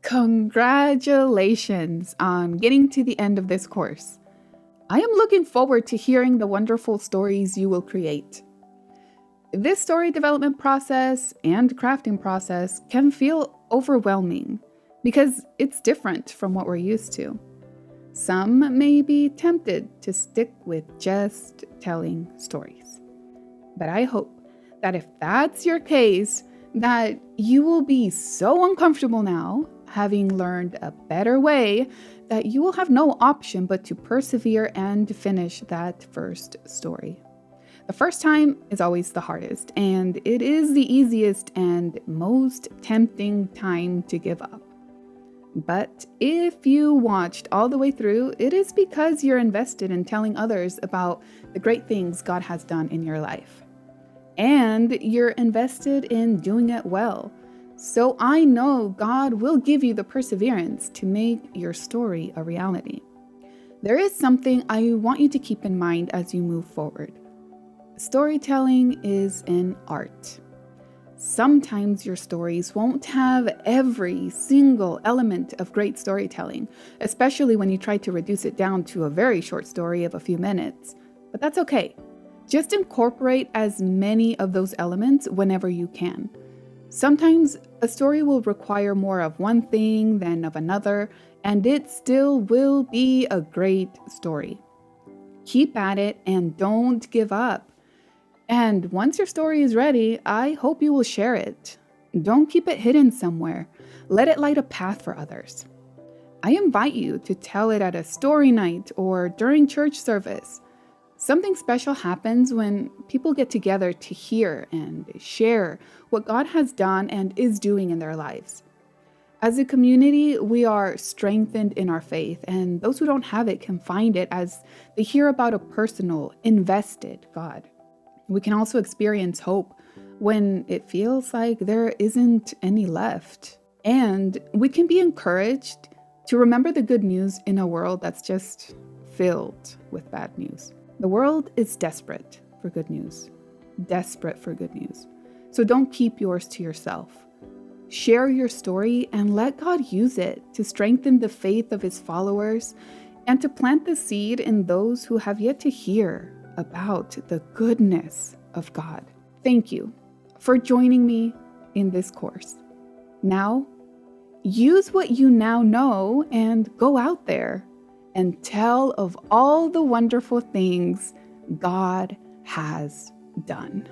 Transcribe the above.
Congratulations on getting to the end of this course. I am looking forward to hearing the wonderful stories you will create. This story development process and crafting process can feel overwhelming because it's different from what we're used to. Some may be tempted to stick with just telling stories. But I hope that if that's your case, that you will be so uncomfortable now, having learned a better way, that you will have no option but to persevere and finish that first story. The first time is always the hardest, and it is the easiest and most tempting time to give up. But if you watched all the way through, it is because you're invested in telling others about the great things God has done in your life. And you're invested in doing it well. So I know God will give you the perseverance to make your story a reality. There is something I want you to keep in mind as you move forward. Storytelling is an art. Sometimes your stories won't have every single element of great storytelling, especially when you try to reduce it down to a very short story of a few minutes. But that's okay. Just incorporate as many of those elements whenever you can. Sometimes a story will require more of one thing than of another, and it still will be a great story. Keep at it and don't give up. And once your story is ready, I hope you will share it. Don't keep it hidden somewhere. Let it light a path for others. I invite you to tell it at a story night or during church service. Something special happens when people get together to hear and share what God has done and is doing in their lives. As a community, we are strengthened in our faith, and those who don't have it can find it as they hear about a personal, invested God. We can also experience hope when it feels like there isn't any left. And we can be encouraged to remember the good news in a world that's just filled with bad news. The world is desperate for good news. Desperate for good news. So don't keep yours to yourself. Share your story and let God use it to strengthen the faith of His followers and to plant the seed in those who have yet to hear about the goodness of God. Thank you for joining me in this course. Now, use what you now know and go out there and tell of all the wonderful things God has done.